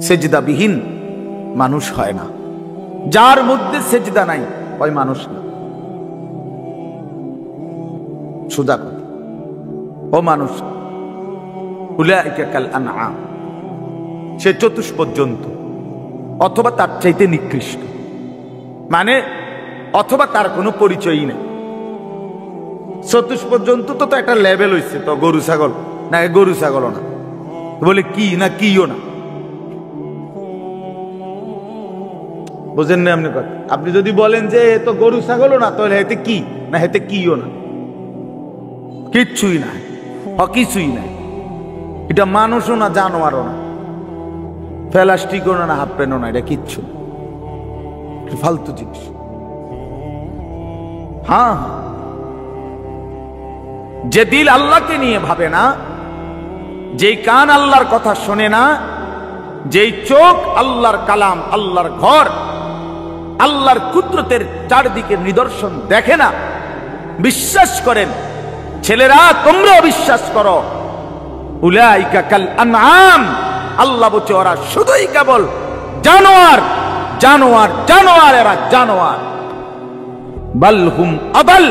সেজদাবিহীন মানুষ হয় না। যার মধ্যে সেজদা নাই ওই মানুষ না। সোজা কথা, ও মানুষ। উলাইকা কাল আনআম, সে চতুষ্পদ জন্তু অথবা তার চাইতে নিকৃষ্ট, মানে অথবা তার কোনো পরিচয়ই নেই। চতুষ্পদ জন্তু তো একটা লেভেল হইছে, তো গরু ছাগল না, গরু ছাগলও না, বলে কি না কিও না। বুঝেন না আপনি কথা? আপনি যদি বলেন যে এ তো গরু ছাগলও না, তাহলে হেতে কি না, হেতে কিও না, কিচ্ছুই না, কিছুই নাই। এটা মানুষও না, জানোয়ারও না, প্লাস্টিকও না, হাফ প্যান্টও না, এটা কিচ্ছু না, ফালতু জিনিস। হ্যাঁ, যে দিল আল্লাহকে নিয়ে ভাবে না, যেই কান আল্লাহর কথা শোনে না, যেই চোখ আল্লাহর কালাম, আল্লাহর ঘর, আল্লাহর কুদরতের চারদিকে নিদর্শন দেখে না, বিশ্বাস করেন ছেলেরা, তোমরাও বিশ্বাস করো, উলাইকা কাল আনআম, আল্লাহ বলছে ওরা শুধুই কেবল জানোয়ার, জানোয়ার, জানোয়ার, এরা জানোয়ার। বাল হুম আদাল,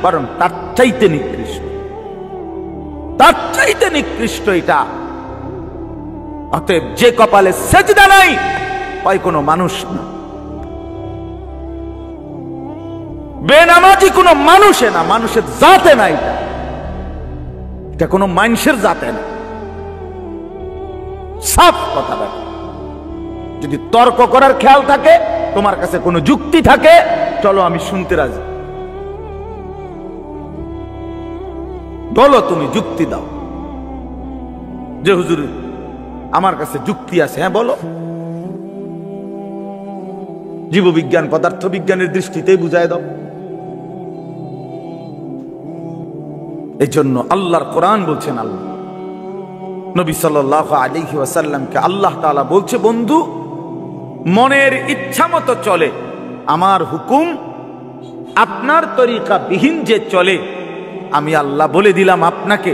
বরং তার চাইতে নিকৃষ্ট, তার চাইতে নিকৃষ্ট এটা। অতএব যে কপালে সেজদা নাই ওই কোনো মানুষ না, বেনামাজি কোনো মানুষে না, মানুষের জাতে না, এটা কোনো মানুষের জাতে না। সাফ কথা বলে। যদি তর্ক করার খেয়াল থাকে, তোমার কাছে কোনো যুক্তি থাকে, চলো আমি শুনতে রাজি, বলো, তুমি যুক্তি দাও যে হুজুর আমার কাছে যুক্তি আছে। হ্যাঁ বলো। জীববিজ্ঞান পদার্থ বিজ্ঞানের দৃষ্টিতেই বুঝায় দাও। এই জন্য আল্লাহর কোরআন বলছেন, আল্লাহ নবী সাল্লাল্লাহু আলাইহি ওয়াসাল্লামকে আল্লাহ তাআলা বলছে, বন্ধু মনের ইচ্ছা মতো চলে, আমার হুকুম আপনার তরিকা বিহীন যে চলে, আমি আল্লাহ বলে দিলাম আপনাকে,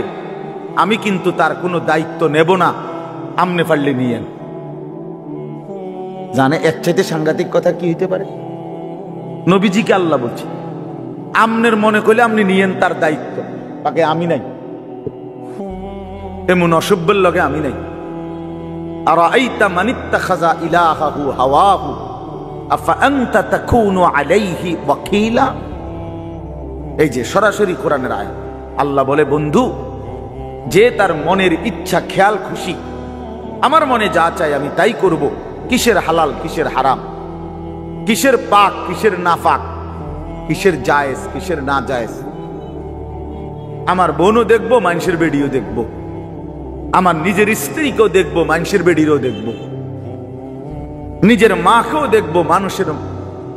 আমি কিন্তু তার কোনো দায়িত্ব নেব না, আমনে পারলে নিয়েন। জানে এর চাইতে সাংঘাতিক কথা কি হইতে পারে? নবীজিকে আল্লাহ বলছে, আমনের মনে করলে আপনি নিয়েন তার দায়িত্ব, তাকে আমি নাই, এমন অসভ্যের লগে আমি নাই। আর আইতা মানিত্তাখাযা ইলাহাহু হাওয়াহু আফা আনতা তাকুনু আলাইহি ওয়াকিলা। এই যে সরাসরি কোরআনের আয়াত, আল্লাহ বলে, বন্ধু যে তার মনের ইচ্ছা খেয়াল খুশি, আমার মনে যা চাই আমি তাই করব, কিসের হালাল কিসের হারাম, কিসের পাক কিসের নাফাক, কিসের জায়েজ কিসের না জায়েজ, আমার বোনও দেখবো, মানুষের বেডিও দেখবো, আমার নিজের স্ত্রীকেও দেখবো, মানুষের বেডিরও দেখবো, নিজের মাকেও দেখবো, মানুষের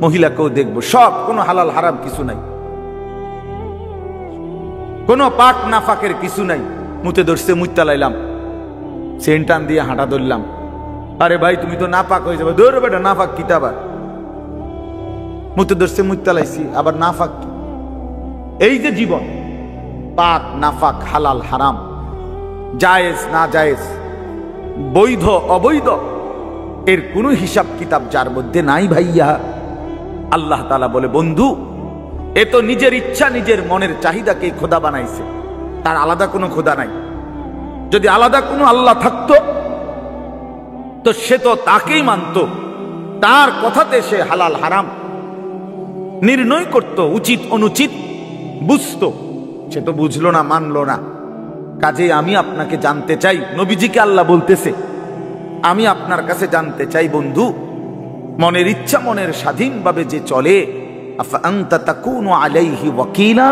মহিলাকেও দেখবো, সব, কোনো হালাল হারাম কিছু নাই, কোনো পাক নাফাকের কিছু নাই। মুতে ধরছে মুইতা লাইলাম, সেন্টান দিয়ে হাঁটা ধরলাম, আরে ভাই তুমি তো নাপাক হয়ে যাবে, ধরো বেটা নাফাক কিতা, আবার মুতে ধরছে মুইতা লাইছি, আবার নাফাক কি? এই যে জীবন, পাক নাফাক, হালাল হারাম, জায়েজ না জায়েজ, বৈধ অবৈধ, এর কোনো হিসাব কিতাব যার মধ্যে নাই ভাইয়া, আল্লাহ তাআলা বলে, বন্ধু এ তো নিজের ইচ্ছা নিজের মনের চাহিদাকে খোদা বানাইছে, তার আলাদা কোনো খোদা নাই। যদি আলাদা কোনো আল্লাহ থাকতো তো সে তো তাকেই মানত, তার কথাতে সে হালাল হারাম নির্ণয় করত, উচিত অনুচিত বুঝতো, সে তো বুঝলো না, মানলো না। কাজেই আমি আপনাকে জানতে চাই, নবীজিকে আল্লাহ বলতেছে, আমি আপনার কাছে জানতে চাই বন্ধু, মনের ইচ্ছা মনের স্বাধীনভাবে যে চলে, আফা আনতা তাকুনু আলাইহি ওয়াকিলা,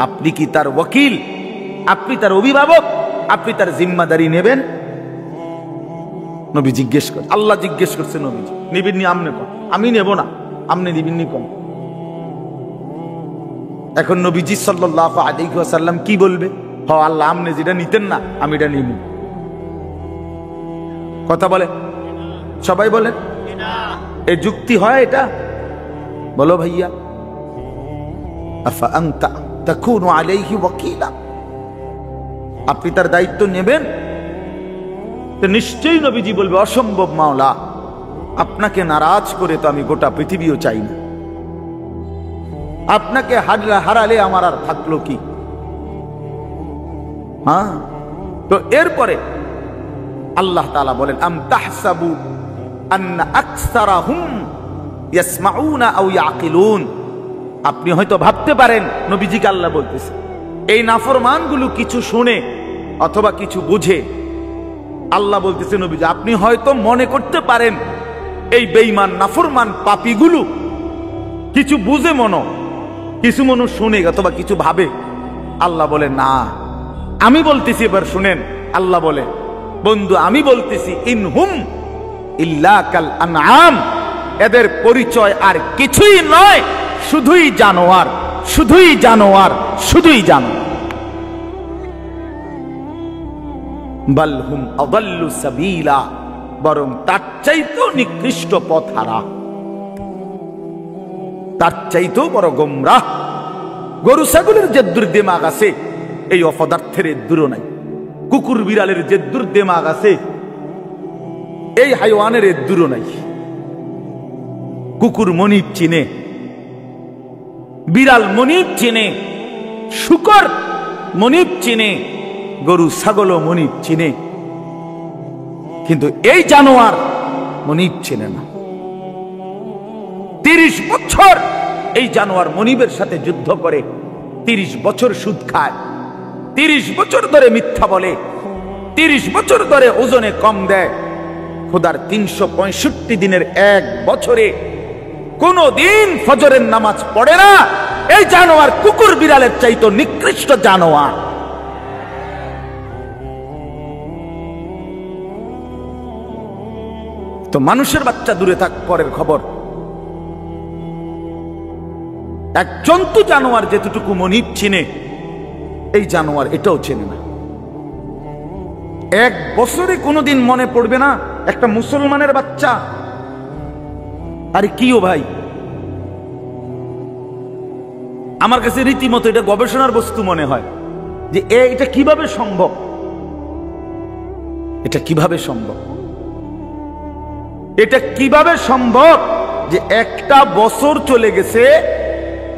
আপনি কি তার ওয়াকিল, আপনি তার অভিভাবক, আপনি তার জিম্মাদারি নেবেন? নবী জিজ্ঞেস করে, আল্লাহ জিজ্ঞেস করছে, নবীজি নিবেন নি? আমনে কোন? আমি নেব না, আমনে নিবেন নি কোন? এখন নবীজি সাল্লাল্লাহু আলাইহি ওয়াসাল্লাম কি বলবে? হ আল্লাহ, আমনে যেটা নিতেন না আমি এটা নিব। কথা বলে, সবাই বলেন, এই যুক্তি হয় এটা? বলো ভাইয়া। আফা আনতা তাকুনু আলাইহি ওয়াকিলা, আপনি তার দায়িত্ব নেবেন? তো নিশ্চয়ই নবীজি বলবে, অসম্ভব মাওলা, আপনাকে নারাজ করে তো আমি গোটা পৃথিবীও চাই না, আপনাকে হারালে আমার আর থাকলো কি। হ্যাঁ, তো এরপরে আল্লাহ তাআলা বলেন, আম তাহসাবু আন্না আকসারাহুম ইয়াসমাউনা আও ইয়াকিলুন। আপনি হয়তো ভাবতে পারেন, নবীজিকে আল্লাহ বলতেছে, এই নাফরমানগুলো কিছু শুনে অথবা কিছু বুঝে। আল্লাহ বলতেছে, নবীজি আপনি হয়তো মনে করতে পারেন এই বেঈমান নাফরমান পাপীগুলো কিছু বুঝে কিছু মনো শুনে অথবা কিছু ভাবে। আল্লাহ বলে না, আমি বলতেছি, এবার শুনেন। আল্লাহ বলে, বন্ধু আমি বলতেছি, ইনহুম ইল্লা কাল আনআম, এদের পরিচয় আর কিছুই নয়, শুধুই জানোয়ার, শুধুই জানোয়ার, শুধুই জানোয়ার। বাল হুম আযাল্লু সাবিলা, বরং তার চাইতেও নিকৃষ্ট পথহারা, তার চাইতেও বড় গোমরাহ। গরু ছাগলের যে দুর্দিমাগ আছে, এই অপদার্থের দূরও নাই। কুকুর বিড়ালের যে দুর্দিমাগ আছে, এই হাইওয়ানের দূরও নাই। কুকুর মনিব চিনে, বিড়াল মনিব চিনে, শুকর মনিব চিনে, গরু ছাগলও মনিব চিনে, কিন্তু এই জানোয়ার মনিব চিনে না। 30 বছর এই জানোয়ার মনিবের সাথে যুদ্ধ করে, 30 বছর সুদ খায়, 30 বছর ধরে মিথ্যা বলে, 30 বছর ধরে ওজনে কম দেয়। খোদার 365 দিনের এক বছরে কোন দিন ফজরের নামাজ পড়ে না। এই জানোয়ার কুকুর বিড়ালের চাইতো নিকৃষ্ট জানোয়ার। তো মানুষের বাচ্চা দূরে থাক, পরের খবর। এক জন্তু জানোয়ার যেটুকু মনিব চিনে, এই জানোয়ার এটাও চেনে না। এক বছরে কোনোদিন মনে পড়বে না একটা মুসলমানের বাচ্চা, আরে কিও ভাই, আমার কাছে রীতিমতো এটা গবেষণার বস্তু মনে হয় যে এটা কিভাবে সম্ভব, এটা কিভাবে সম্ভব, এটা কিভাবে সম্ভব যে একটা বছর চলে গেছে,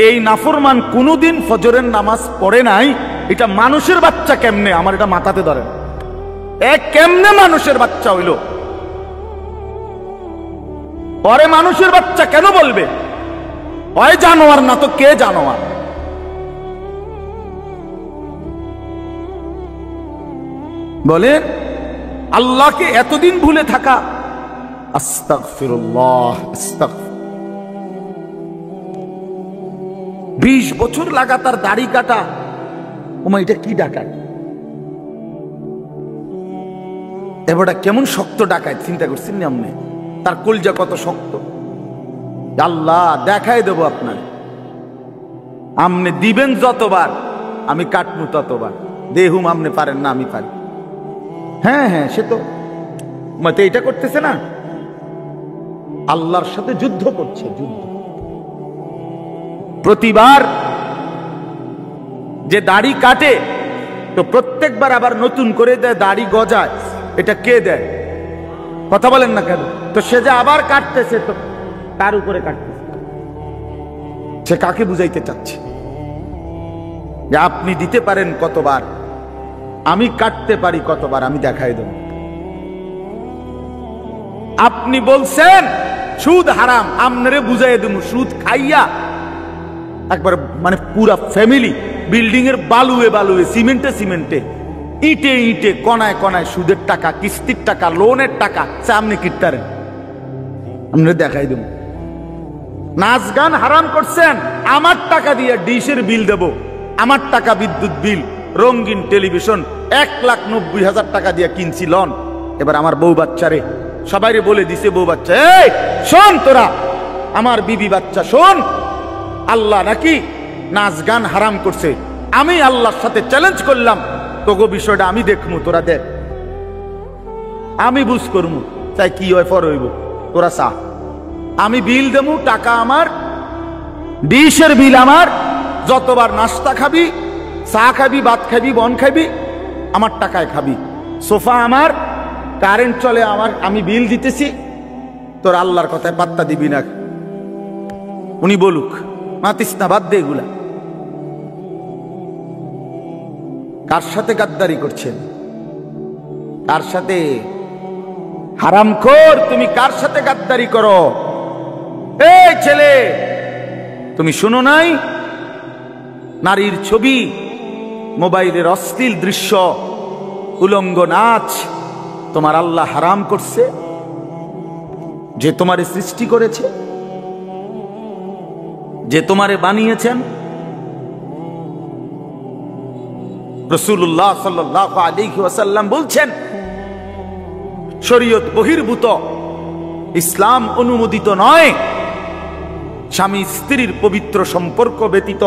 এই নাফরমান কোনোদিন ফজরের নামাজ পড়ে নাই। এটা মানুষের বাচ্চা কেমনে, আমার এটা মাথাতে ধরে না। কেমনে মানুষের বাচ্চা হইল? পরে মানুষের বাচ্চা কেন বলবে? ওই জানোয়ার না তো কে জানোয়ার? বলেন, আল্লাহকে এতদিন ভুলে থাকা। আস্তাগফিরুল্লাহ, আস্তাগফির। 20 বছর লাগাতার দাড়ি কাটা, ওমা এটা কি ডাকায়? এবারটা কেমন শক্ত ডাকায়, চিন্তা করছেন না আপনি? তার কলজা কত শক্ত। আল্লাহ দেখাই দেব আপনার, আপনি দিবেন যতবার আমি কাটবো ততবার। দেহুম আপনি পারেন না, আমি পারি। হ্যাঁ হ্যাঁ, সে তো মতে এটা করতেছে না, আল্লাহর সাথে যুদ্ধ করছে, যুদ্ধ। প্রতিবার যে দাড়ি কাটে তো প্রত্যেকবার আবার নতুন করে দেয়, দাড়ি গজায়। এটা কে দেয়? কথা বলেন না কেন? তো সে যে আবার কাটতেছে, তো তার উপরে কাটতেছে, সে কাকে বুঝাইতে চাচ্ছে যে আপনি দিতে পারেন কতবার, আমি কাটতে পারি কতবার, আমি দেখাই দেব। আপনি বলছেন সুদ হারাম, আমনেরে বুঝাই দেব। সুদ খাইয়া একবার মানে পুরা ফ্যামিলি বিল্ডিং এর বালুয়ে বালুয়ে, সিমেন্টে সিমেন্টে, ইটে ইটে, কনায় কনায় সুদের টাকা, কিস্তির টাকা, লোনের টাকা সামনে কিটতারেন, আমরা দেখাই দেব। নাচ গান হারাম করছেন, আমার টাকা দিয়ে ডিশের বিল দেব, আমার টাকা বিদ্যুৎ বিল, রঙিন টেলিভিশন 1,90,000 টাকা দিয়ে কিনছি লন। এবার আমার বউ বাচ্চারে সবাইরে বলে দিছে, বউ বাচ্চা এই শোন, তোরা আমার বিবি বাচ্চা শোন, আল্লাহ নাকি নাচ গান হারাম করছে। আমি আল্লাহর সাথে চ্যালেঞ্জ করলাম, তোগো বিষয়টা আমি দেখমু, তোরা দেখ, আমি বুঝ করমু, তাই কি হয় ফর হইব, তোরা চা, আমি বিল দেবো, টাকা আমার, ডিশের বিল আমার, যতবার নাস্তা খাবি, চা খাবি, ভাত খাবি, বন খাবি, আমার টাকায় খাবি, সোফা আমার, কারেন্ট চলে, আমি বিল দিতেছি, তোর আল্লাহর কথায় পাত্তা দিবি না। উনি বলুক, মাতিস না, বাদ দে এগুলা। কার সাথে গাদ্দারি করছেন? কার সাথে? হারামখোর, তুমি কার সাথে গাদ্দারি করো? এই ছেলে, তুমি শুনো নাই নারীর ছবি, মোবাইলের অশ্লীল দৃশ্য, উলঙ্গ নাচ তোমার আল্লাহ হারাম করছে? যে তোমারে সৃষ্টি করেছে, যে তোমারে বানিয়েছেন। রাসূলুল্লাহ সাল্লাল্লাহু আলাইহি ওয়াসাল্লাম বলছেন, শরীয়ত বহির্ভূত, ইসলাম অনুমোদিত নয় স্বামী স্ত্রীর পবিত্র সম্পর্ক ব্যতীত,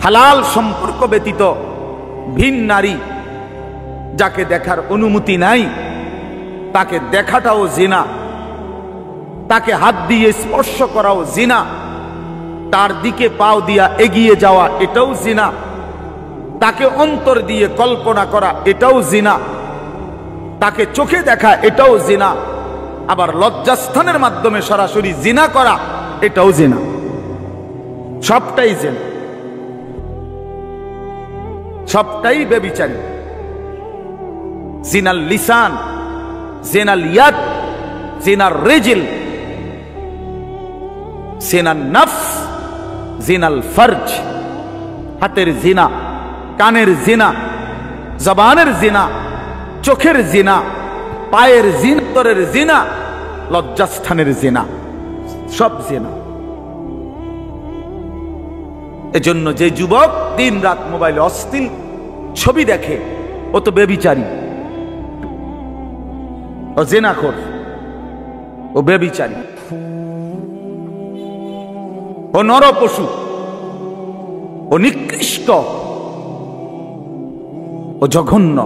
হালাল সম্পর্ক ব্যতীত ভিন নারী যাকে দেখার অনুমতি নাই তাকে দেখাটাও জিনা, তাকে হাত দিয়ে স্পর্শ করাও জিনা, তার দিকে পাও দিয়া এগিয়ে যাওয়া এটাও জিনা, তাকে অন্তর দিয়ে কল্পনা করা এটাও জিনা, তাকে চোখে দেখা এটাও জিনা, আবার লজ্জাস্থানের মাধ্যমে সরাসরি জিনা করা এটাও জিনা। সবটাই জিনা, সবটাই ব্যভিচারী। জিনাল লিসান, জিনাল ইয়াদ, জিনার রিজল, জিনাল নফস, জিনাল ফরজ। হাতের জিনা, কানের জিনা, জবানের জিনা, চোখের জিনা, পায়ের জিনা, অন্তরের জিনা, লজ্জাস্থানের জিনা, সব জিনা। এজন্য যে যুবক দিন রাত মোবাইলে অশ্লীল ছবি দেখে ও তো ব্যভিচারী, ও জিনাখোর, ও ব্যভিচারী, ও নরপশু, ও নিকৃষ্ট, ও জঘন্য,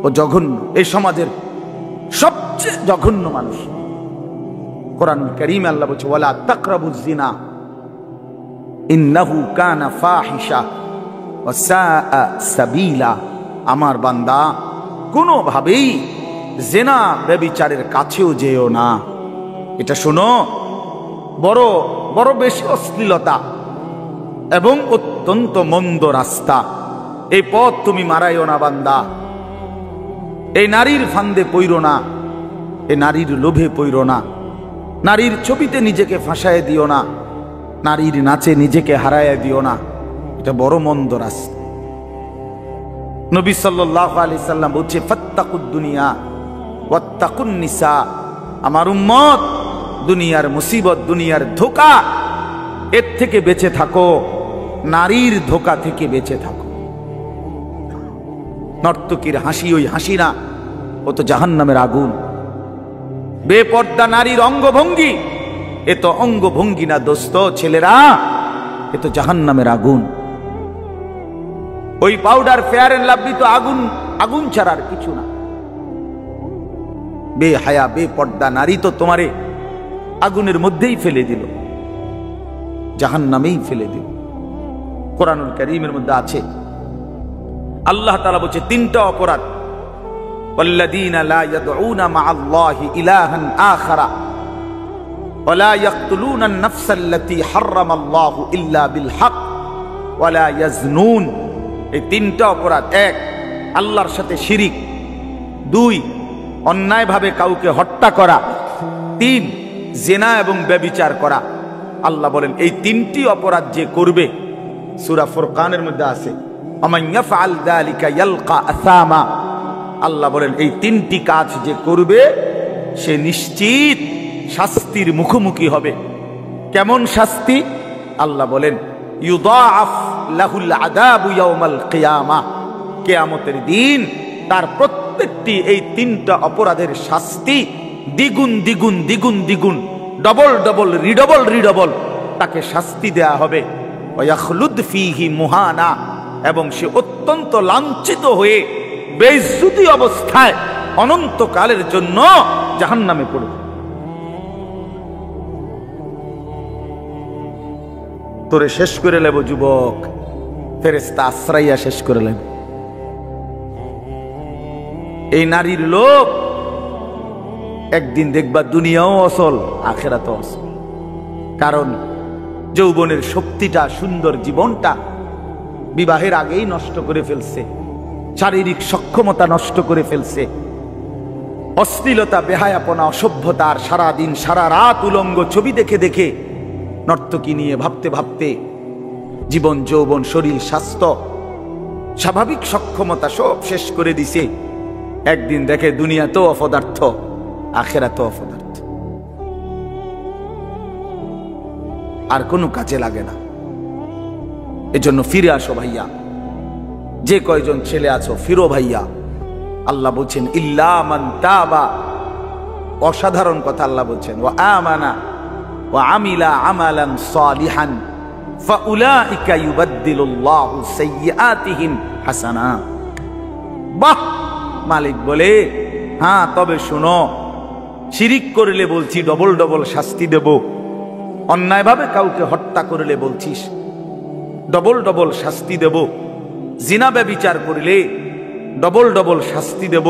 ও জঘন্য। এই সমাজের সবচেয়ে জঘন্য মানুষ। কোরআন কারীমে আল্লাহ বলছে, ওয়ালা তাকরাবুজ জিনা ইন্নাহু কানা ফাহিশা ওয়া সাআ সাবিলা। আমার বান্দা, কোনোভাবেই জিনা ব্যভিচারের কাছেও যেও না। এটা শোনো, বড় বড় বেশি অশ্লীলতা এবং অত্যন্ত মন্দ রাস্তা। এই পথ তুমি মারাইও না বান্দা। এই নারীর ফান্দে পইরো না, এই নারীর লোভে পইরো না, নারীর ছবিতে নিজেকে ফাঁসায় দিও না, নারীর নাচে নিজেকে হারায় দিও না। এটা বড় মন্দ রাস্তা। নবী সাল্লাল্লাহু আলাইহি সাল্লাম বলছে, ফাত্তাকুদ দুনিয়া ওয়াত্তাকুন নিসা। আমার উম্মত, দুনিয়ার মুসিবত, দুনিয়ার ধোঁকা, এর থেকে বেঁচে থাকো, নারীর ধোঁকা থেকে বেঁচে থাকো। নর্তকীর হাসি ওই হাসি না, ও তো জাহান্নামের আগুন। বেপর্দা নারীর অঙ্গভঙ্গি, এ তো অঙ্গভঙ্গি না দোস্ত, ছেলেরা, এ তো জাহান্নামের আগুন। ওই পাউডার, ফেয়ার এন্ড লাভলি তো আগুন, আগুন ছাড়ার কিছু না। বেহায়া বেপর্দা নারী তো তোমারে আগুনের মধ্যেই ফেলে দিল, জাহান্নামেই ফেলে দিল। কোরআনুল কারীমের মধ্যে আছে, আল্লাহ তাআলা বলছে তিনটা অপরাধ, ওয়াল্লাযীনা লা ইয়াদউনা মা'আল্লাহি ইলাহান আখারা ওয়া লা ইয়াকতুলুনা আন-নাফসাল্লাতী হারামাল্লাহু ইল্লা বিল হক ওয়া লা ইয়াজনুন। এই তিনটা অপরাধ। এক, আল্লাহর সাথে শিরিক। দুই, অন্যায়ভাবে কাউকে হত্যা করা। তিন, জিনা এবং ব্যভিচার করা। আল্লাহ বলেন এই তিনটি অপরাধ যে করবে, সূরা ফুরকানের মধ্যে আছে, আমান ইয়াফআল যালিকা ইয়ালকা আসামা। আল্লাহ বলেন এই তিনটি কাজ যে করবে সে নিশ্চিত শাস্তির মুখোমুখি হবে। কেমন শাস্তি? আল্লাহ বলেন ইউদাআফ লাহুল আযাবু ইয়াউমাল কিয়ামা। কিয়ামতের দিন তার প্রত্যেকটি এই তিনটা অপরাধের শাস্তি দ্বিগুণ দ্বিগুণ দ্বিগুণ দ্বিগুণ, ডবল ডবল, রিডবল রিডবল তাকে শাস্তি দেয়া হবে। ওয়া ইয়াখলুদ ফীহি মুহানা, এবং সে অত্যন্ত লাঞ্ছিত হয়ে বেইজ্জতি অবস্থায় অনন্তকালের জন্য জাহান্নামে পড়বে। তোরে শেষ করে লেব যুবক, ফেরেশতা আশ্রাইয়া শেষ করে লেব। এই নারীর লোভ একদিন দেখবা দুনিয়াও অসল, আখেরাতও অসল। কারণ যৌবনের শক্তিটা, সুন্দর জীবনটা বিবাহের আগেই নষ্ট করে ফেলছে, শারীরিক সক্ষমতা নষ্ট করে ফেলছে, অশ্লীলতা, বেহায়াপনা, অসভ্যতা, আর সারাদিন সারা রাত উলঙ্গ ছবি দেখে দেখে নর্তকী নিয়ে ভাবতে ভাবতে জীবন, যৌবন, শরীর, স্বাস্থ্য, স্বাভাবিক সক্ষমতা সব শেষ করে দিছে। একদিন দেখে দুনিয়া তো অপদার্থ, আখেরা তো অপদার্থ, আর কোনো কাজে লাগে না। এজন্য ফিরে আসো ভাইয়া, যে কয়জন ছেলে আছো ফিরো ভাইয়া। আল্লাহ বলছেন ইল্লা মান তাবা, অসাধারণ কথা আল্লাহ বলছেন, ওয়া আমানা ওয়া আমিলা আমালান সালিহান ফাউলাইকা ইউবাদদিলুল্লাহু সাইয়্যাতিহিম হাসানাত। বাহ! মালিক বলে হ্যাঁ, তবে শুনো, শিরিক করলে বলছি ডবল ডবল শাস্তি দেব, অন্যায়ভাবে কাউকে হত্যা করলে বলছিস ডবল ডবল শাস্তি দেব, জিনা ব্যভিচার করলে ডবল ডবল শাস্তি দেব,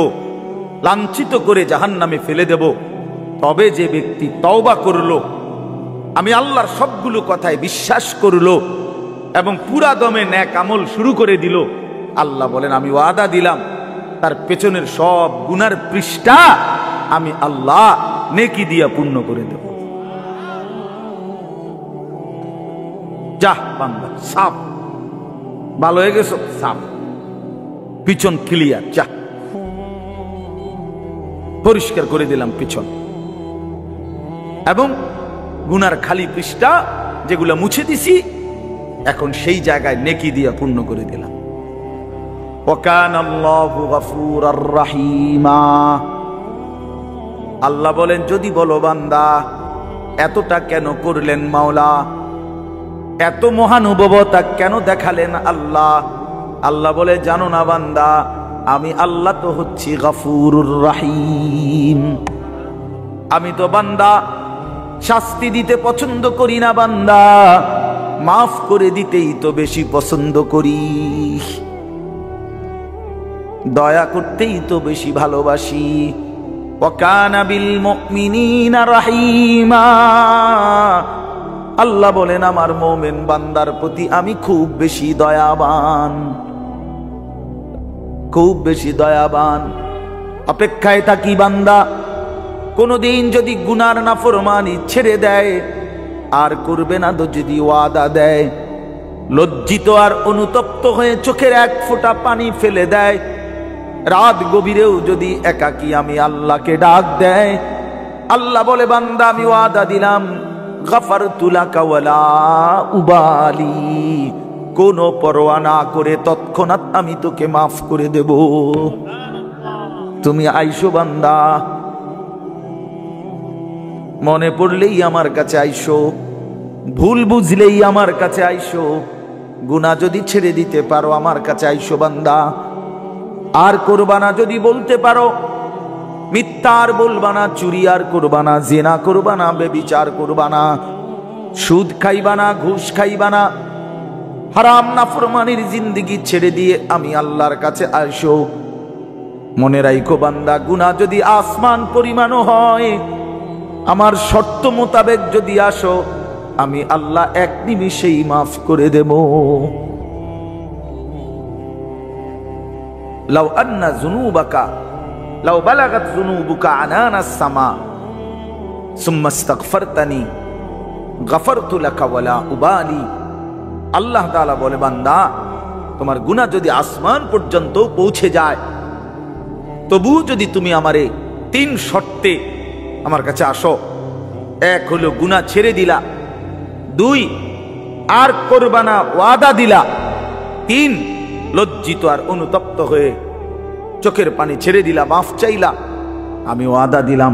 লাঞ্ছিত করে জাহান্নামে ফেলে দেব। তবে যে ব্যক্তি তওবা করলো, আমি আল্লাহর সবগুলো কথায় বিশ্বাস করলো এবং পুরা দমে নেক আমল শুরু করে দিল, আল্লাহ বলেন আমি ওয়াদা দিলাম তার পেছনের সব গুনার পৃষ্ঠা আমি আল্লাহ নেকি দিয়া পূর্ণ করে দেব। যাহ বান্দা, সাফ, ভালো হয়ে গেছো, সাফ, পিছন ক্লিয়ার, যা পরিষ্কার করে দিলাম পিছন, এবং গুনার খালি পৃষ্ঠা যেগুলা মুছে দিছি এখন সেই জায়গায় নেকি দিয়া পূর্ণ করে দিলাম। ওয়াকানাল্লাহু গফুরার রাহিমা। আল্লাহ বলেন যদি বলো বান্দা এতটা কেন করলেন মাওলা, এত মহানুভবতা কেন দেখালেন আল্লাহ, আল্লাহ বলে জানো না বান্দা, আমি আল্লাহ তো হচ্ছি গফুরুর রাহিম। আমি তো বান্দা শাস্তি দিতে পছন্দ করি না বান্দা, মাফ করে দিতেই তো বেশি পছন্দ করি, দয়া করতেই তো বেশি ভালোবাসি। ওয়াকানা বিল মুমিনিনা রাহিমা। আল্লাহ বলেন আমার মুমিন বান্দার প্রতি আমি খুব বেশি দয়াবান, খুব বেশি দয়াবান। অপেক্ষায় থাকি বান্দা কোনদিন যদি গুনার নাফরমানি ছেড়ে দেয় আর করবে না তো যদি ওয়াদা দেয়, লজ্জিত আর অনুতপ্ত হয়ে চোখের এক ফোঁটা পানি ফেলে দেয়, রাত গভীরেও যদি একাকী আমি আল্লাহকে ডাক দেয়, আল্লাহ বলে বান্দা আমি ওয়াদা দিলাম গফারতু লাকা ওয়ালা উবালি, কোনো পরোয়া না করে তৎক্ষণাৎ আমি তোকে মাফ করে দেব। তুমি আইসো বান্দা, মনে পড়লেই আমার কাছে আইসো, ভুল বুঝলেই আমার কাছে আইসো, গুনাহ যদি ছেড়ে দিতে পারো আমার কাছে আইসো বান্দা। আর করবানা যদি বলতে পারো, মিথ্যা আর বলবানা, চুরি আর করবানা, জিনা করবানা, বেবিচার করবানা, সুদ খাইবানা, ঘুষ খাইবানা, হারাম নাফরমানির জিন্দেগি ছেড়ে দিয়ে আমি আল্লাহর কাছে আইসো। মনে রাখো বান্দা, গুনাহ যদি আসমান পরিমাণও হয়, আমার শর্ত মোতাবেক যদি আসো, আমি আল্লাহ এক নিমিষেই মাফ করে দেব। লাউ আন্না যুনুবাকা লাউ বালাগাত যুনুবুকা আনানাস সামা সুম্মা ইস্তাগফারতানি গফারতু লাকা ওয়ালা উবালি। আল্লাহ তাআলা বলে বান্দা তোমার গুনাহ যদি আসমান পর্যন্ত পৌঁছে যায়, তবু যদি তুমি আমারে 3 শর্তে আমার কাছে আসো, 1 হলো গুনাহ ছেড়ে দিলা, 2 আর করবা না ওয়াদা দিলা, 3 লজ্জিত আর অনুতপ্ত হয়ে চোখের পানি ছেড়ে দিলা, মাফ চাইলা, আমি ওয়াদা দিলাম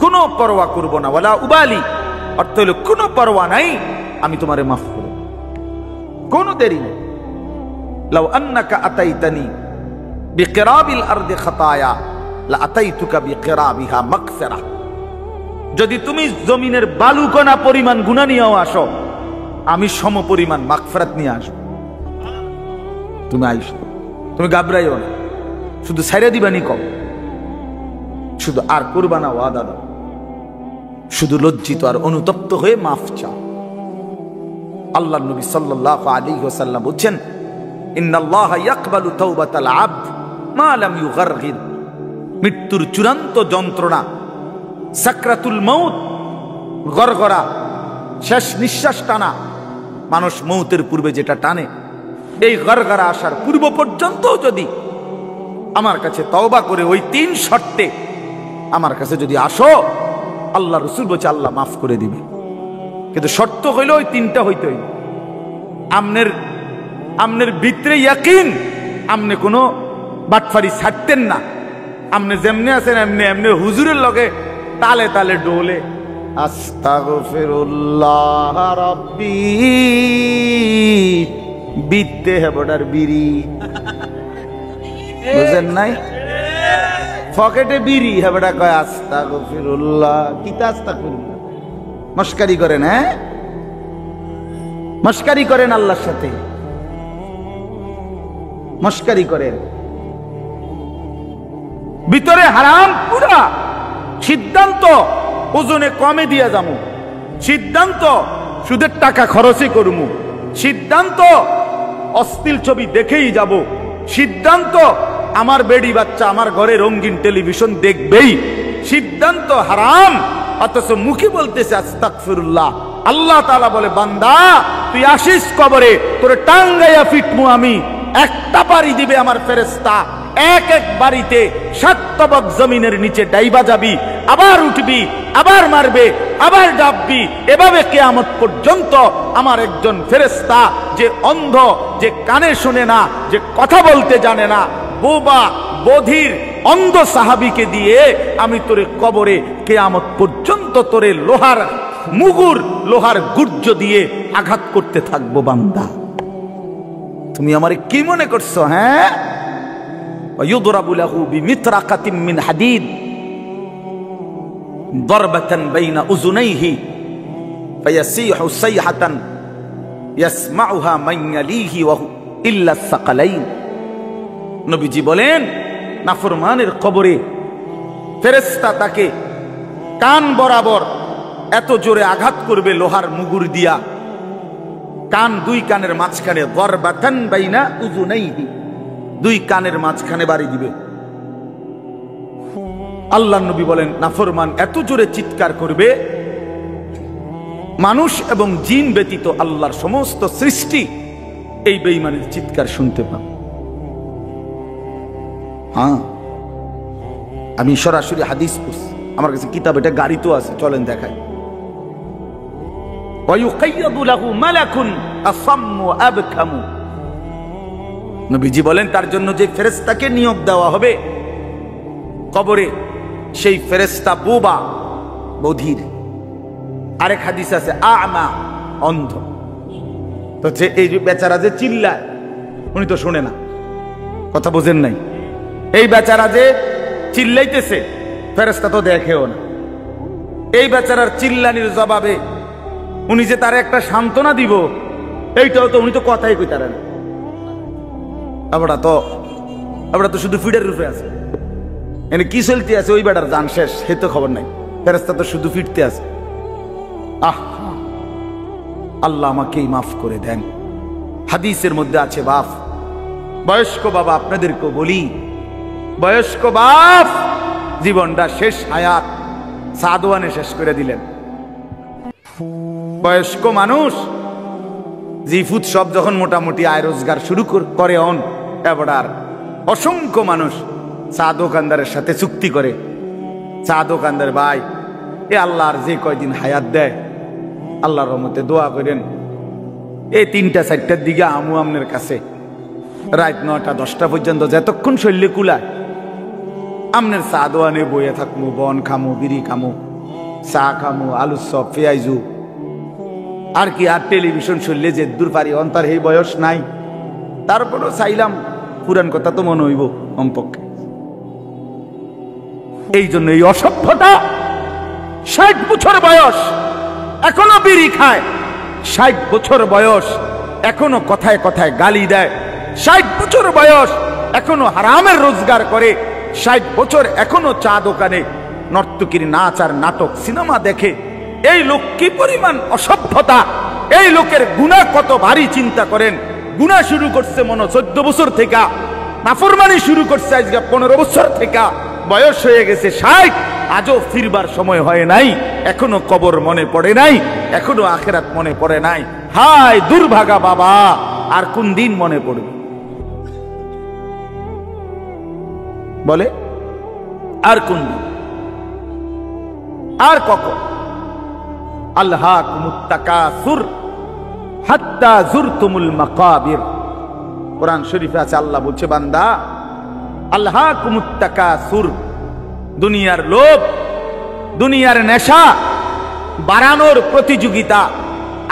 কোনো পরোয়া করব না, ওয়ালা উবালি অর্থ হলো কোনো পরোয়া নাই, আমি তোমারে মাফ করব, কোনো দেরি নেই। লাউ আন্নাকা আতাইতানি বিকিরাবিল আরদি খাতায়া লা আতাইতুকা বিকিরাবিহা মাগফিরা। যদি তুমি জমিনের বালুকণা পরিমাণ গুনাহ নিয়েও আসো, আমি সম পরিমাণ মাগফিরাত নিয়ে আসব। তুমি আইসো, তুমি ঘাবড়াইও না, শুধু ছাইরা দিবানি কম, শুধু আর করবা না, ওয়াদা দাও, শুধু লজ্জিত আর অনুতপ্ত হয়ে মাফ চাও। আল্লাহ নবী সাল্লাল্লাহু আলাইহি ওয়াসাল্লাম বলেন, ইন্নাল্লাহা ইয়াকবালু তাওবাতাল আবদ মা লাম ইউগারগির। মৃত্যুর চূড়ান্ত যন্ত্রণা, সাকরাতুল মউত, গরগরা, শেষ নিঃশ্বাস টানা, মানুষ মৌতের পূর্বে যেটা টানে, এই গরগরা আসার পূর্ব পর্যন্ত যদি আমার কাছে তওবা করে ওই 3 শর্তে আমার কাছে যদি আসো, আল্লাহ রাসূল বলছে আল্লাহ মাফ করে দিবে। কিন্তু শর্ত হইল ওই 3টা হইতে হইবে। আমনের ভিতরে ইয়াকিন, আমনে কোনো বাটফারি ছাড়তেন না, আমনে যেমনি আছেন এমনি এমনি হুজুরের লগে তালে তালে ডোলে আস্তাগফিরুল্লাহ রাব্বি বিতে হেবডার বিড়ি, বুঝেন নাই? পকেটে বিড়ি, হেবডা কয় আস্তাগফিরুল্লাহ। কিতা আস্তাগফিরুল্লাহ? মস্কারি করেন, হ্যাঁ মস্কারি করেন, আল্লাহর সাথে মস্কারি করেন। ভিতরে হারাম পুরা, সিদ্ধান্ত ওজনে কমে দিয়া যামু, সিদ্ধান্ত সুদের টাকা খরচই করমু, সিদ্ধান্ত অশ্লীল ছবি দেখেই যাব, সিদ্ধান্ত আমার বেডি বাচ্চা আমার ঘরে রঙিন টেলিভিশন দেখবেই, সিদ্ধান্ত হারাম, অথচ মুখে বলতেছে আস্তাগফিরুল্লাহ। আল্লাহ তাআলা বলে, বান্দা তুই আসিস কবরে, তোরে টাঙ্গাইয়া ফিটমু আমি। একটা বাড়ি দিবে আমার ফেরেশতা, এক এক বাড়িতে 7 তবক জমিনের নিচে ডাইবা যাবি, আবার উঠবি, আবার মারবে, আবার ডাববি। এভাবে কিয়ামত পর্যন্ত আমার একজন ফেরেশতা, যে অন্ধ, যে কানে শুনে না, যে কথা বলতে জানে না, বোবা বধির অন্ধ সাহাবীকে দিয়ে আমি তোরে কবরে কিয়ামত পর্যন্ত তোরে লোহার মুগুর, লোহার গুর্জ দিয়ে আঘাত করতে থাকবো। বান্দা তুমি আমারে কি মনে করছো? হ্যাঁ, ইউদরাবু লাহু বিমিতরাকাতিন মিন হাদিদ দরবাতান বাইনা উযুনাইহি ফায়াসিহু সাইহাতান ইয়াসমাউহা মান ইয়ালিহি ওয়া ইল্লা সাকালাইন। নবীজি বলেন, নাফরমানের কবরে ফেরেশতা তাকে কান বরাবর এত জোরে আঘাত করবে লোহার মুগুর দিয়া, কান, 2 কানের মাঝখানে, দরবাতান বাইনা উযুনাইহি, 2 কানের মাঝখানে বাড়ি দিবে। আল্লাহর নবী বলেন, নাফরমান এত জোরে চিৎকার করবে, মানুষ এবং জিন ব্যতীত আল্লাহর সমস্ত সৃষ্টি এই বেঈমানের চিৎকার শুনতে পাবে। হ্যাঁ, আমি সরাসরি হাদিস পড়ছি, আমার কাছে কিতাব, এটা গাড়িতেও আছে, চলেন দেখাই। নবীজি বলেন, তার জন্য যে ফেরেশতাকে নিয়োগ দেওয়া হবে কবরে, সেই ফেরেশতা বোবা বধির। আরেক হাদিস আছে আমা, অন্ধ। তো যে এই বেচারা যে চিল্লায়, উনি তো শুনে না, কথা বোঝেন নাই। এই বেচারা যে চিল্লাইতেছে, ফেরেশতা তো দেখেও না। এই বেচারার চিল্লানির জবাবে উনি যে তার একটা সান্ত্বনা দিব, এইটাও তো উনি তো কথাই কইতারে না। আমরা তো শুধু ফিডের রূপে আছে, এনে কি চলতে আছে ওই বেটার জান শেষ, সে তো খবর নাই। ফেরেশতা তো শুধু ফিরতে আছে। আল্লাহ আমাকেই মাফ করে দেন। হাদিসের মধ্যে আছে, বাপ, বয়স্ক বাবা, আপনাদেরকেও বলি, বয়স্ক বাপ জীবনটা শেষ হায়াত সাদওয়ানে শেষ করে দিলেন। বয়স্ক মানুষ জিফুত সব যখন মোটামুটি আয় রোজগার শুরু করে, এবার অসংখ্য মানুষ চা দোকানদারের সাথে চুক্তি করে, চা দোকানদার ভাই, এ আল্লাহর যে কয়দিন হায়াত দেয়, আল্লাহর রহমতে দোয়া করেন, এই 3টা-4টার দিকে আমু আমনের কাছে, রাত 9টা-10টা পর্যন্ত যতক্ষণ শরীরে কুলায় আমনের চা দোয়ানে বইয়ে থাকবো, বন খামু, বিড়ি খামু, চা খামু, আলুর চপ, পেঁয়াজু, আর কি, আর টেলিভিশন শুনলে যে দূর পারি, অন্তর এই বয়স নাই, তারপরও চাইলাম পুরান কথা তো মনে হইব কমপক্ষে। এই জন্য এই অসভ্যতা, 60 বছর বয়স এখনো বিড়ি খায়, 60 বছর বয়স এখনো কথায় কথায় গালি দেয়, 60 বছর বয়স এখনো হারামের রোজগার করে, 60 বছর এখনো চা দোকানে নর্তকীর নাচ আর নাটক সিনেমা দেখে। এই লোক কি পরিমাণ অসভ্যতা, এই লোকের গুনাহ কত ভারী চিন্তা করেন। গুনাহ শুরু করছে মনে 14 বছর থেকে, নাফরমানি শুরু করছে আজকে 15 বছর থেকে, বয়স হয়ে গেছে 60, আজও ফিরবার সময় হয় নাই, এখনো কবর মনে পড়ে নাই, এখনো আখিরাত মনে পড়ে নাই। হায় দুর্ভাগা বাবা, আর কোন দিন মনে পড়বে বলে? আর কোন দিন, আর কখন? আল্লাহকুমুত তাকাসুর হাত্তা যুরতুমুল মাকাবির। কোরআন শরীফে আছে, আল্লাহ বলছে বান্দা আল্লাহকুমুত তাকাসুর, দুনিয়ার লোভ, দুনিয়ার নেশা বাড়ানোর প্রতিযোগিতা,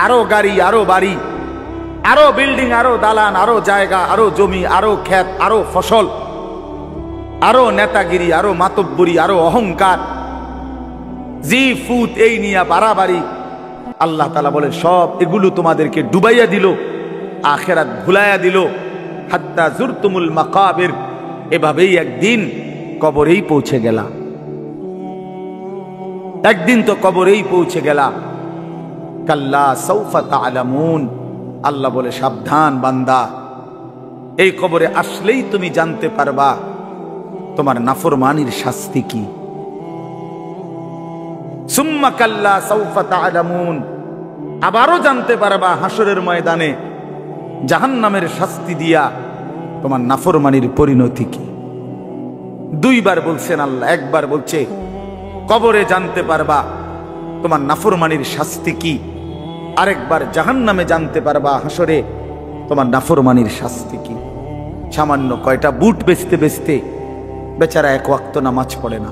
আরো গাড়ি, আরো বাড়ি, আরো বিল্ডিং, আরো দালান, আরো জায়গা, আরো জমি, আরো ক্ষেত, আরো ফসল, আরো নেতাগিরি, আরো মাতব্বরি, আরো অহংকার, জি ফুত, এই নিয়ে বাড়াবাড়ি। আল্লাহ তাআলা বলে সব এগুলো তোমাদেরকে ডুবাইয়া দিল, আখিরাত ভুলাইয়া দিল। হাত্তা যুরতুমুল মাকাবির, এভাবেই একদিন কবরেই পৌঁছে গেলা, একদিন তো কবরেই পৌঁছে গেলা। কাল্লা সাউফা তা'লামুন, আল্লাহ বলে সাবধান বান্দা, এই কবরে আসলেই তুমি জানতে পারবা তোমার নাফরমানির শাস্তি কি। সুম্মা কাল্লা সাউফা তা'লামুন, আবারও জানতে পারবা হাসরের ময়দানে জাহান্নামের শাস্তি দিয়া তোমার নাফরমানির পরিণতি কি। দুইবার বলছেন আল্লাহ, একবার বলছে কবরে জানতে পারবা তোমার নাফরমানির শাস্তি কি, আরেকবার জাহান্নামে জানতে পারবা হাসরে তোমার নাফরমানির শাস্তি কি। সামান্য কয়টা বুট বেচতে বেচতে বেচারা এক ওয়াক্ত নামাজ পড়ে না,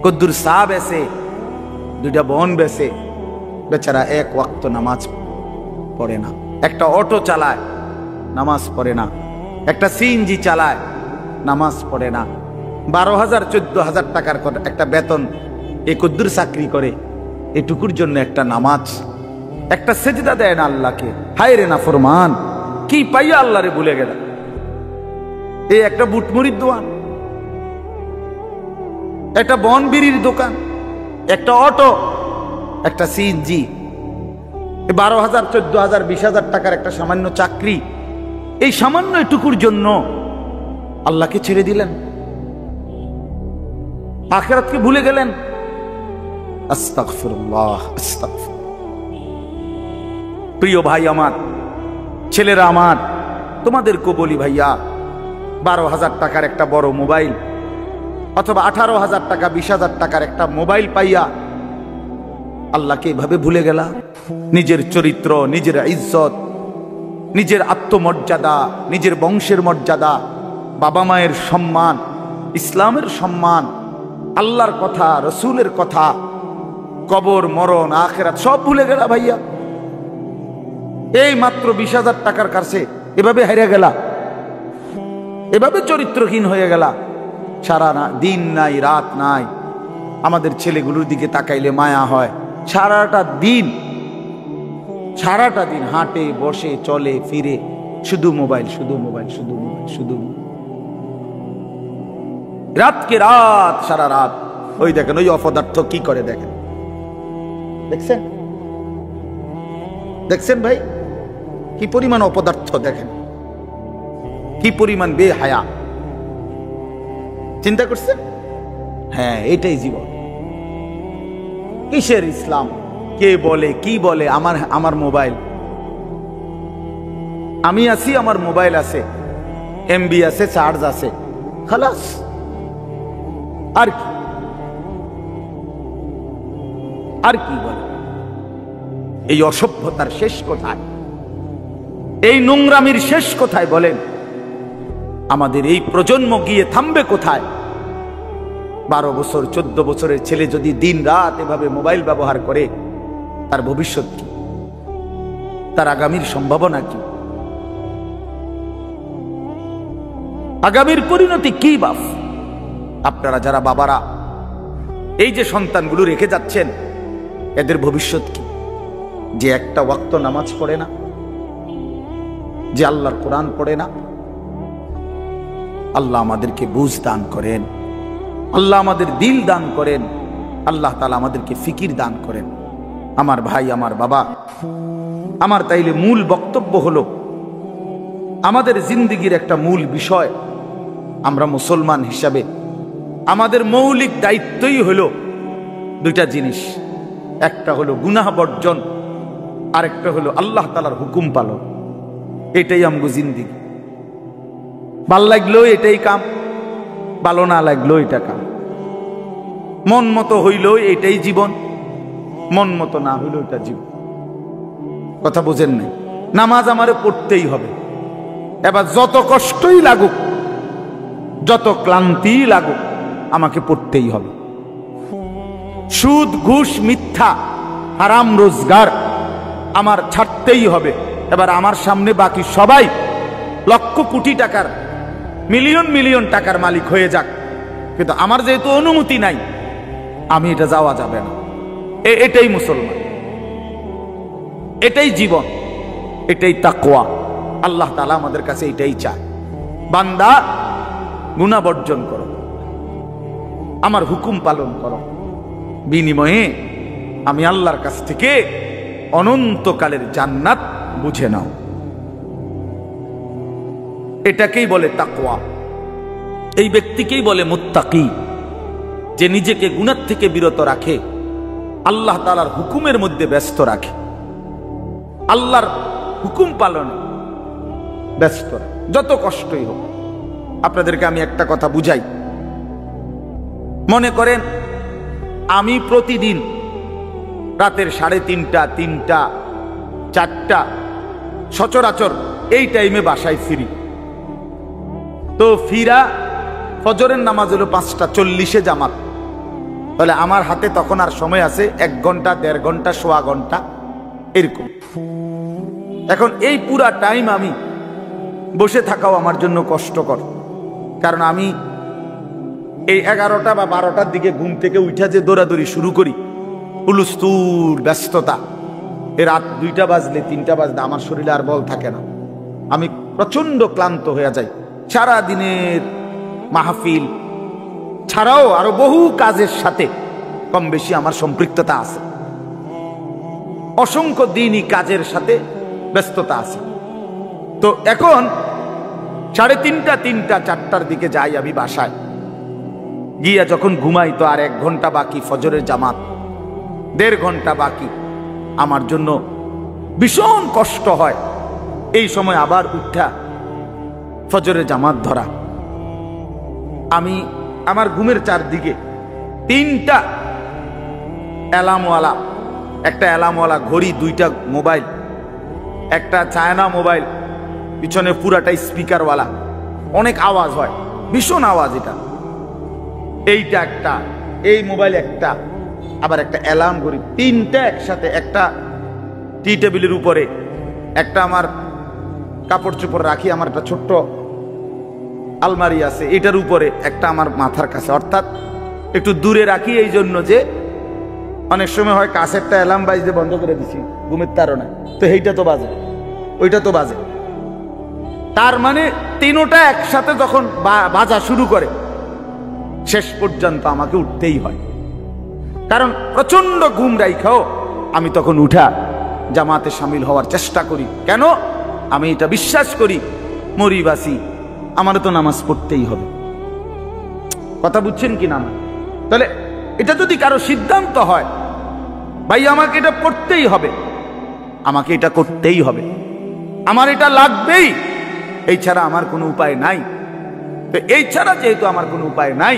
কদ্দুর চা বেচে, দুইটা বন বেচে, বেচারা এক ওয়াক্ত নামাজ পড়ে না। একটা অটো চালায়, নামাজ পড়ে না। একটা সিএনজি চালায়, নামাজ পড়ে না। 12,000 14,000 টাকার একটা বেতন, এই কদ্দুর চাকরি করে, এটুকুর জন্য একটা নামাজ, একটা সেজদা দেয় না আল্লাহকে। হায় রে নাফরমান, কি পাইয়া আল্লাহরে ভুলে গেল। এই একটা বুটমুড়ির দোকান, একটা বন বিড়ির দোকান, একটা অটো, একটা সিএনজি, 12,000 14,000 20,000 টাকার একটা সামান্য চাকরি, এই সামান্য এটুকুর জন্য আল্লাহকে ছেড়ে দিলেন, আখিরাতকে ভুলে গেলেন। আস্তাগফিরুল্লাহ, আস্তাগফির। প্রিয় ভাই আমার, ছেলেরা আমার, তোমাদেরকে বলি ভাইয়া, 12,000 টাকার একটা বড় মোবাইল অথবা 18,000 টাকা 20,000 টাকার একটা মোবাইল পাইয়া আল্লাহকে এভাবে ভুলে গেলা। নিজের চরিত্র, নিজের ইজ্জত, নিজের আত্মমর্যাদা, নিজের বংশের মর্যাদা, বাবা মায়ের সম্মান, ইসলামের সম্মান, আল্লাহর কথা, রসুলের কথা, কবর, মরণ, আখিরাত সব ভুলে গেলা ভাইয়া। এই মাত্র 20,000 টাকার কাছে এভাবে হেরে গেলা, এভাবে চরিত্রহীন হয়ে গেলা। সারা দিন নাই, রাত নাই। আমাদের ছেলেগুলোর দিকে তাকাইলে মায়া হয়। সারাটা দিন হাঁটে, বসে, চলে, ফিরে, শুধু মোবাইল, শুধু মোবাইল, শুধু মোবাইল, শুধু রাতকে রাত, সারা রাত। ওই দেখেন ওই অপদার্থ কি করে, দেখেন, দেখছেন, দেখছেন ভাই কি পরিমাণ অপদার্থ, দেখেন কি পরিমাণ বেহায়া। চিন্তা করছেন? হ্যাঁ, এটাই জীবন। কিসের ইসলাম? কে বলে, কি বলে? আমার মোবাইল, আমি আছি, আমার মোবাইল আছে, এমবি আছে, চার্জ আছে, খালাস। আর কি, আর কি বলে? এই অসভ্যতার শেষ কোথায়? এই নোংরামির শেষ কোথায় বলেন? আমাদের এই প্রজন্ম গিয়ে থামবে কোথায়? 12 বছর 14 বছরের ছেলে যদি দিন রাত এভাবে মোবাইল ব্যবহার করে, তার ভবিষ্যৎ কি? তার আগামীর সম্ভাবনা কি? আগামীর পরিণতি কি বাপ? আপনারা যারা বাবারা এই যে সন্তানগুলো রেখে যাচ্ছেন, এদের ভবিষ্যৎ কি? যে একটা ওয়াক্ত নামাজ পড়ে না, যে আল্লাহর কোরআন পড়ে না। আল্লাহ আমাদেরকে বুঝ দান করেন। আল্লাহ আমাদের দিল দান করেন, আল্লাহ তাআলা আমাদেরকে ফিকির দান করেন। আমার ভাই, আমার বাবা, আমার তাইলে মূল বক্তব্য হলো, আমাদের জিন্দেগির একটা মূল বিষয়, আমরা মুসলমান হিসাবে আমাদের মৌলিক দায়িত্বই হলো দুইটা জিনিস। একটা হলো গুনাহ বর্জন, আরেকটা হলো আল্লাহ তাআলার হুকুম পালন। এটাই আমগো জিন্দেগি। ভাল লাগলেও এটাই কাম, ভালো না লাগলেও এটা কাম। মন মতো হইলেও এটাই জীবন, মন মতো না হইলেও এটা জীবন। কথা বোঝেন নাই? নামাজ আমারে পড়তেই হবে। এবার যত কষ্টই লাগুক, যত ক্লান্তি লাগুক, আমাকে পড়তেই হবে। সুদ, ঘুষ, মিথ্যা, হারাম রোজগার আমার ছাড়তেই হবে। এবার আমার সামনে বাকি সবাই লক্ষ কোটি টাকার, মিলিয়ন মিলিয়ন টাকার মালিক হয়ে যাক, কিন্তু আমার যেহেতু অনুমতি নাই, আমি এটা যাওয়া যাবে না। এটাই মুসলমান, এটাই জীবন, এটাই তাকওয়া। আল্লাহ তাআলা আমাদের কাছে এটাই চায়, বান্দা গুনাহ বর্জন করো, আমার হুকুম পালন করো, বিনিময়ে আমি আল্লাহর কাছ থেকে অনন্তকালের জান্নাত বুঝে নাও। এটাকেই বলে তাকওয়া। এই ব্যক্তিকেই বলে মুত্তাকি, যে নিজেকে গুনাহ থেকে বিরত রাখে, আল্লাহ তাআলার হুকুমের মধ্যে ব্যস্ত রাখে, আল্লাহর হুকুম পালনে ব্যস্ত রাখে, যত কষ্টই হোক। আপনাদেরকে আমি একটা কথা বুঝাই। মনে করেন আমি প্রতিদিন রাতের 3:30, 3টা, 4টা সচরাচর এই টাইমে বাসায় ফিরি। তো ফিরা ফজরের নামাজ হলো 5:40 জামাত। তাহলে আমার হাতে তখন আর সময় আছে 1 ঘন্টা, 1.5 ঘন্টা, সোয়া ঘন্টা এরকম। এখন এই পুরা টাইম আমি বসে থাকাও আমার জন্য কষ্টকর, কারণ আমি এই 11টা বা 12টার দিকে ঘুম থেকে উঠা যে দৌড়াদৌড়ি শুরু করি, হুলস্থুল ব্যস্ততা, এ রাত 2টা বাজলে 3টা বাজলে আমার শরীরে আর বল থাকে না। আমি প্রচন্ড ক্লান্ত হয়ে যাই। সারা দিনের মাহফিল ছাড়াও আরো বহু কাজের সাথে কম বেশি আমার সম্পৃক্ততা আছে, অসংখ্য দিনই কাজের সাথে ব্যস্ততা আছে। তো এখন 3:30, 3টা, 4টার দিকে যাই আমি বাসায় গিয়া, যখন ঘুমাই তো আর 1 ঘন্টা বাকি ফজরের জামাত, 1.5 ঘন্টা বাকি। আমার জন্য ভীষণ কষ্ট হয় এই সময় আবার উঠা ফজরের জামাত ধরা। আমি আমার ঘুমের চারদিকে 3টা অ্যালার্মওয়ালা, একটা অ্যালার্মওয়ালা ঘড়ি, 2টা মোবাইল, একটা চায়না মোবাইল, পিছনে পুরাটাই স্পিকারওয়ালা, অনেক আওয়াজ হয়, ভীষণ আওয়াজ। এটা এইটা একটা, এই মোবাইল একটা, আবার একটা অ্যালার্ম ঘড়ি, 3টা একসাথে। একটা টি টেবিলের উপরে, একটা আমার কাপড় চোপড় রাখি, আমার একটা ছোট্ট আলমারি আছে, এটার উপরে, একটা আমার মাথার কাছে, অর্থাৎ একটু দূরে রাখি এই জন্য যে অনেক সময় হয় কাছেরটা অ্যালার্ম বাজতে বন্ধ করে দিছি ঘুমের তাড়নায়, তো এইটা তো বাজে, ওইটা তো বাজে। তার মানে 3টা একসাথে যখন বাজা শুরু করে, শেষ পর্যন্ত আমাকে উঠতেই হয়, কারণ প্রচন্ড ঘুম রাইখাও আমি তখন উঠা জামাতে শামিল হওয়ার চেষ্টা করি। কেন? আমি এটা বিশ্বাস করি, মরি বাসি আমার তো নামাজ পড়তেই হবে। কথা বুঝছেন কি না? তাহলে এটা যদি কারো সিদ্ধান্ত হয়, ভাই আমাকে এটা পড়তেই হবে, আমাকে এটা করতেই হবে, আমার এটা লাগবেই, এই ছাড়া আমার কোনো উপায় নাই। তো এই ছাড়া যেহেতু আমার কোনো উপায় নাই,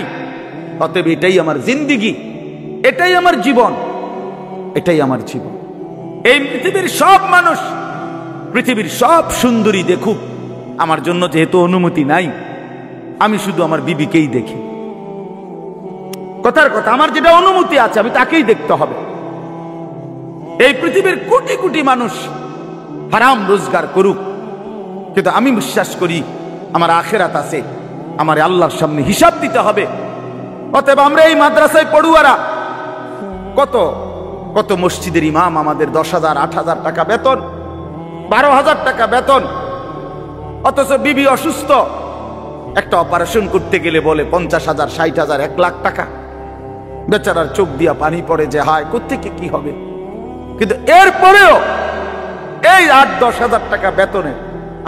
অতএব এটাই আমার জিন্দেগি, এটাই আমার জীবন, এটাই আমার জীবন। এই পৃথিবীর সব মানুষ, পৃথিবীর সব সুন্দরী দেখুক, আমার জন্য যেহেতু অনুমতি নাই, আমি শুধু আমার বিবিকেই দেখি। কথার কথা, আমার যেটা অনুমতি আছে আমি তাকেই দেখতে হবে। এই পৃথিবীর কোটি কোটি মানুষ হারাম রোজগার করুক, কিন্তু আমি বিশ্বাস করি আমার আখিরাত আছে, আমার আল্লাহর সামনে হিসাব দিতে হবে। অতএব আমরা এই মাদ্রাসায় পড়ুয়ারা, কত কত মসজিদের ইমাম, আমাদের 10,000, 8,000 টাকা বেতন, 12,000 টাকা বেতন, অথচ বিবি অসুস্থ, একটা অপারেশন করতে গেলে বলে 50,000, 60,000, 1 লাখ টাকা। বেচারার চোখ দিয়া পানি পড়ে যে হায় কোত্থেকে কি হবে। কিন্তু এরপরেও এই 8-10 হাজার টাকা বেতনে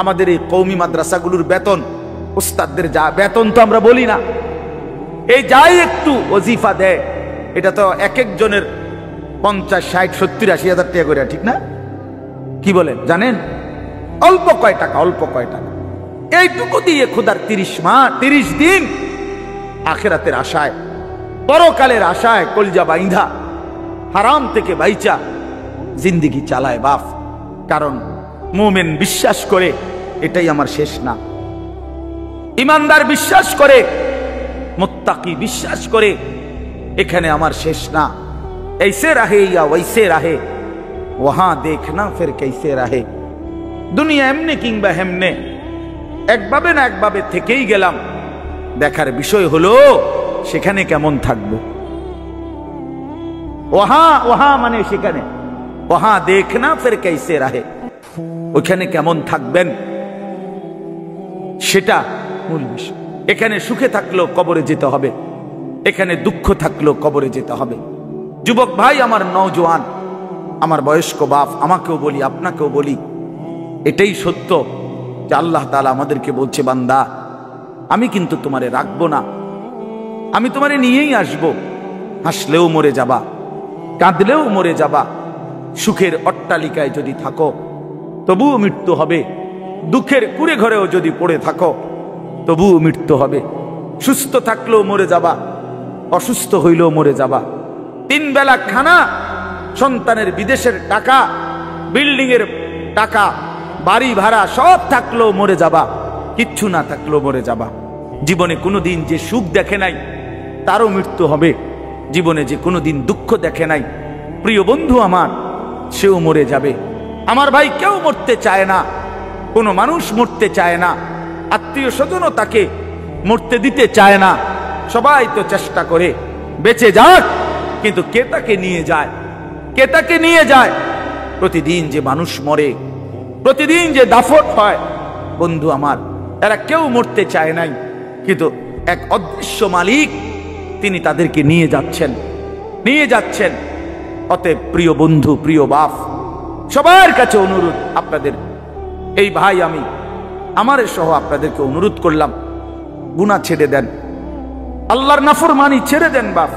আমাদের এই কওমি মাদ্রাসাগুলোর বেতন, উস্তাদদের যা বেতন তো আমরা বলি না, এই যাই একটু ওজিফা দেয় এটা তো এক একজনের 50, 60, 70, 80 হাজার টাকা করে, ঠিক না? কি বলেন জানেন? অল্প কয় টাকা, অল্প কয় টাকা। এইটুকু দিয়ে খোদার 30 দিন আখিরাতের আশায়, পরকালের আশায় কলজা বাইন্ধা হারাম থেকে বাইচা জিন্দেগি চালায় বাপ। কারণ মুমিন বিশ্বাস করে এটাই আমার শেষ না, ইমানদার বিশ্বাস করে, মুত্তাকি বিশ্বাস করে এখানে আমার শেষ না। ऐसे रहे या वैसे रहे वहां देखना फिर कैसे रहे। দুনিয়া এমনি কিংবা হেমনে একভাবে না একভাবে থেকেই গেলাম, দেখার বিষয় হলো সেখানে কেমন থাকবো। ওহা মানে সেখানে, ওহা দেখনা ফির कैसे रहे, ওখানে কেমন থাকবেন সেটা মূল বিষয়। এখানে সুখে থাকলেও কবরে যেতে হবে, এখানে দুঃখ থাকলেও কবরে যেতে হবে। যুবক ভাই আমার, নওজোয়ান আমার, বয়স্ক বাপ, আমাকেও বলি আপনাকেও বলি, এটাই সত্য যে আল্লাহ তাআলা আমাদেরকে বলছে বান্দা আমি কিন্তু তোমারে রাখবো না, আমি তোমারে নিয়েই আসবো। হাসলেও মরে যাবা, কাঁদলেও মরে যাবা। সুখের অট্টালিকায় যদি থাকো তবুও মৃত্যু হবে, দুঃখের কুড়ে ঘরেও যদি পড়ে থাকো তবুও মৃত্যু হবে। সুস্থ থাকলেও মরে যাবা, অসুস্থ হইলেও মরে যাবা। 3 বেলা খানা, সন্তানের বিদেশের টাকা, বিল্ডিং এর টাকা, বাড়ি ভাড়া সব থাকলেও মরে যাবা, কিচ্ছু না থাকলেও মরে যাবা। জীবনে কোনোদিন যে সুখ দেখে নাই তারও মৃত্যু হবে, জীবনে যে কোনোদিন দুঃখ দেখে নাই প্রিয় বন্ধু আমার সেও মরে যাবে। আমার ভাই কেউ মরতে চায় না, কোনো মানুষ মরতে চায় না, আত্মীয় স্বজনও তাকে মরতে দিতে চায় না। সবাই তো চেষ্টা করে বেঁচে যাক, কিন্তু কে তাকে নিয়ে যায়, কে তাকে নিয়ে যায়? প্রতিদিন যে মানুষ মরে, প্রতিদিন যে দাফন হয়, বন্ধু আমার এরা কেউ মরতে চায় নাই, কিন্তু এক অদৃশ্য মালিক তিনি তাদেরকে নিয়ে যাচ্ছেন, নিয়ে যাচ্ছেন। অতএব প্রিয় বন্ধু, প্রিয় বাপ, সবার কাছে অনুরোধ, আপনাদের এই ভাই আমি আমার সহ আপনাদেরকে অনুরোধ করলাম, গুনাহ ছেড়ে দেন, আল্লাহর নাফরমানি ছেড়ে দেন বাপ।